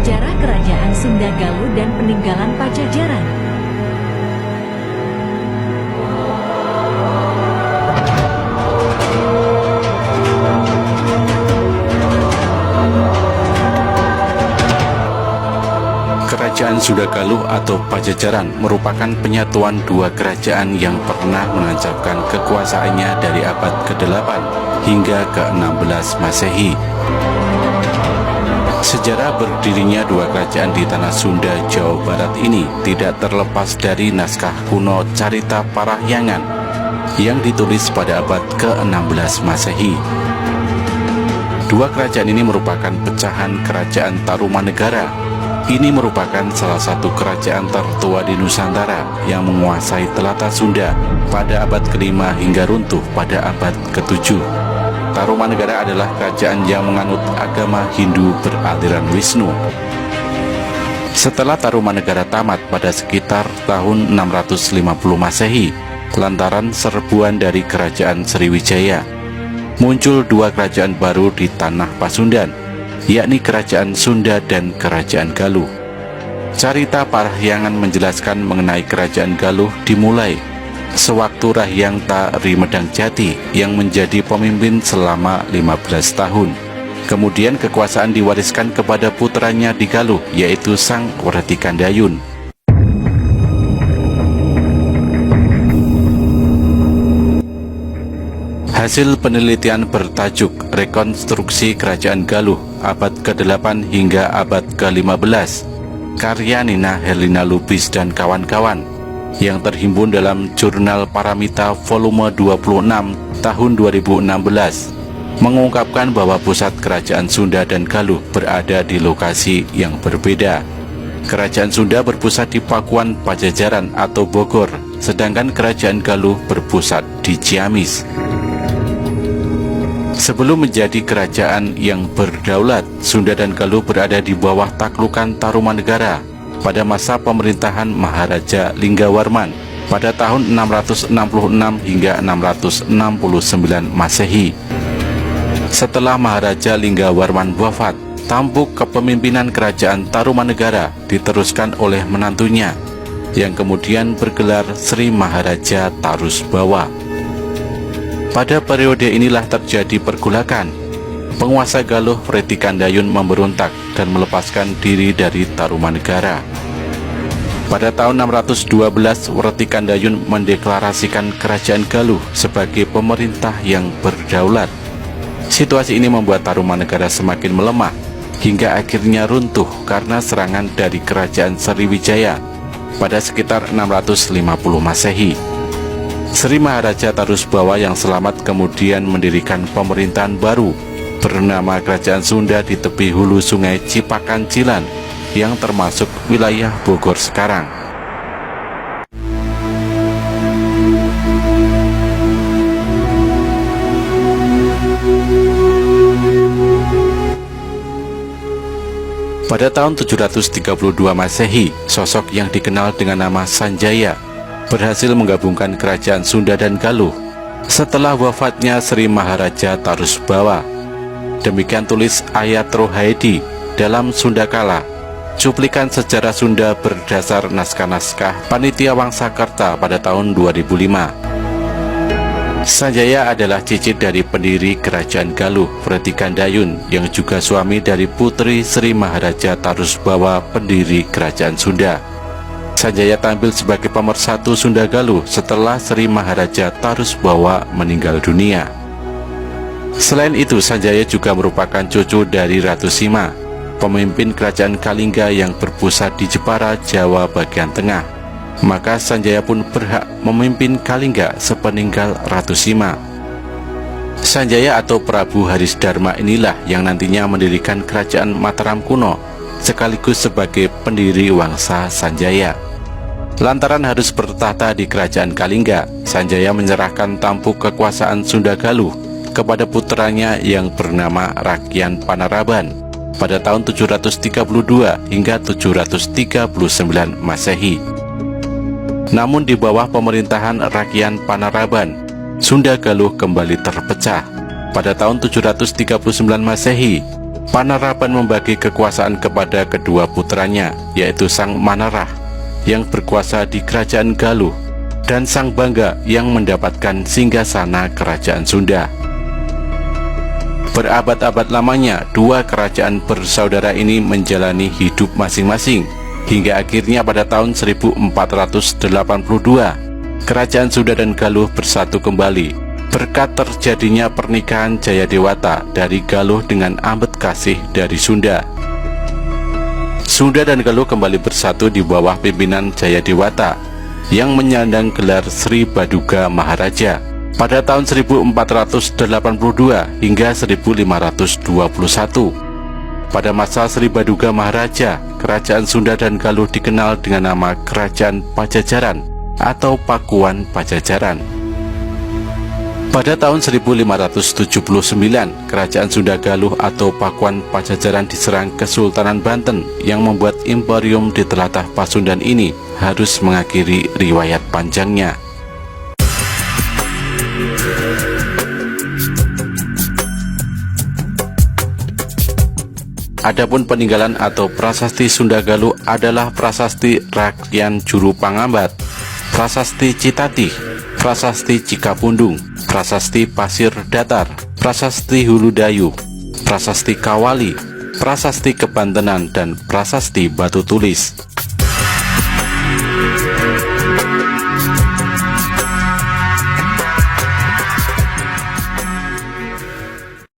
Sejarah Kerajaan Sunda Galuh dan peninggalan Pajajaran. Kerajaan Sunda Galuh atau Pajajaran merupakan penyatuan dua kerajaan yang pernah menancapkan kekuasaannya dari abad ke-8 hingga ke-16 Masehi. Sejarah berdirinya dua kerajaan di tanah Sunda, Jawa Barat ini tidak terlepas dari naskah kuno Carita Parahyangan yang ditulis pada abad ke-16 Masehi. Dua kerajaan ini merupakan pecahan kerajaan Tarumanegara. Ini merupakan salah satu kerajaan tertua di Nusantara yang menguasai tlatah Sunda pada abad ke-5 hingga runtuh pada abad ke-7. Tarumanegara adalah kerajaan yang menganut agama Hindu beraliran Wisnu. Setelah Tarumanegara tamat pada sekitar tahun 650 Masehi, lantaran serbuan dari kerajaan Sriwijaya, muncul dua kerajaan baru di tanah Pasundan, yakni Kerajaan Sunda dan Kerajaan Galuh. Carita Parahyangan menjelaskan mengenai Kerajaan Galuh dimulai sewaktu Rahyang Tari Medang Jati yang menjadi pemimpin selama 15 tahun. Kemudian kekuasaan diwariskan kepada putranya di Galuh, yaitu Sang Wertikandayun. Hasil penelitian bertajuk Rekonstruksi Kerajaan Galuh abad ke-8 hingga abad ke-15 karya Nina Herlina Lubis dan kawan-kawan yang terhimpun dalam Jurnal Paramita volume 26 tahun 2016 mengungkapkan bahwa pusat Kerajaan Sunda dan Galuh berada di lokasi yang berbeda. Kerajaan Sunda berpusat di Pakuan Pajajaran atau Bogor, sedangkan Kerajaan Galuh berpusat di Ciamis. Sebelum menjadi kerajaan yang berdaulat, Sunda dan Galuh berada di bawah taklukan Tarumanegara pada masa pemerintahan Maharaja Linggawarman pada tahun 666 hingga 669 Masehi. Setelah Maharaja Linggawarman wafat, tampuk kepemimpinan kerajaan Tarumanegara diteruskan oleh menantunya yang kemudian bergelar Sri Maharaja Tarusbawa. Pada periode inilah terjadi pergolakan. Penguasa Galuh Wertikandayun memberontak dan melepaskan diri dari Tarumanegara. Pada tahun 612, Wertikandayun mendeklarasikan Kerajaan Galuh sebagai pemerintah yang berdaulat. Situasi ini membuat Tarumanegara semakin melemah hingga akhirnya runtuh karena serangan dari Kerajaan Sriwijaya pada sekitar 650 Masehi. Sri Maharaja Tarusbawa yang selamat kemudian mendirikan pemerintahan baru bernama Kerajaan Sunda di tepi hulu sungai Cipakancilan yang termasuk wilayah Bogor sekarang. Pada tahun 732 Masehi, sosok yang dikenal dengan nama Sanjaya berhasil menggabungkan Kerajaan Sunda dan Galuh setelah wafatnya Sri Maharaja Tarusbawa. Demikian tulis Ayat Rohaidi dalam Sundakala, cuplikan sejarah Sunda berdasar naskah-naskah Panitia Wangsakerta pada tahun 2005. Sanjaya adalah cicit dari pendiri Kerajaan Galuh, Wertikandayun, yang juga suami dari putri Sri Maharaja Tarusbawa, pendiri Kerajaan Sunda. Sanjaya tampil sebagai pemersatu Sunda Galuh setelah Sri Maharaja Tarusbawa meninggal dunia. Selain itu, Sanjaya juga merupakan cucu dari Ratu Sima, pemimpin Kerajaan Kalingga yang berpusat di Jepara, Jawa bagian tengah. Maka Sanjaya pun berhak memimpin Kalingga sepeninggal Ratu Sima. Sanjaya atau Prabu Harisdharma inilah yang nantinya mendirikan Kerajaan Mataram kuno, sekaligus sebagai pendiri Wangsa Sanjaya. Lantaran harus bertahta di Kerajaan Kalingga, Sanjaya menyerahkan tampuk kekuasaan Sunda Galuh kepada putranya yang bernama Rakyan Panaraban pada tahun 732 hingga 739 Masehi. Namun di bawah pemerintahan Rakyan Panaraban, Sunda Galuh kembali terpecah. Pada tahun 739 Masehi, Panaraban membagi kekuasaan kepada kedua putranya, yaitu Sang Manarah yang berkuasa di Kerajaan Galuh dan Sang Bangga yang mendapatkan singgasana Kerajaan Sunda. Berabad-abad lamanya, dua kerajaan bersaudara ini menjalani hidup masing-masing, hingga akhirnya pada tahun 1482, Kerajaan Sunda dan Galuh bersatu kembali, berkat terjadinya pernikahan Jayadewata dari Galuh dengan Ambedkasih dari Sunda. Sunda dan Galuh kembali bersatu di bawah pimpinan Jayadewata, yang menyandang gelar Sri Baduga Maharaja pada tahun 1482 hingga 1521. Pada masa Sri Baduga Maharaja, Kerajaan Sunda dan Galuh dikenal dengan nama Kerajaan Pajajaran atau Pakuan Pajajaran. Pada tahun 1579, Kerajaan Sunda Galuh atau Pakuan Pajajaran diserang Kesultanan Banten yang membuat imperium di telatah Pasundan ini harus mengakhiri riwayat panjangnya. Adapun peninggalan atau prasasti Sunda Galuh adalah prasasti Rakyan Juru Pangambat, prasasti Citatih, prasasti Cikapundung, prasasti Pasir Datar, prasasti Hulu Dayu, prasasti Kawali, prasasti Kebantenan, dan prasasti Batu Tulis.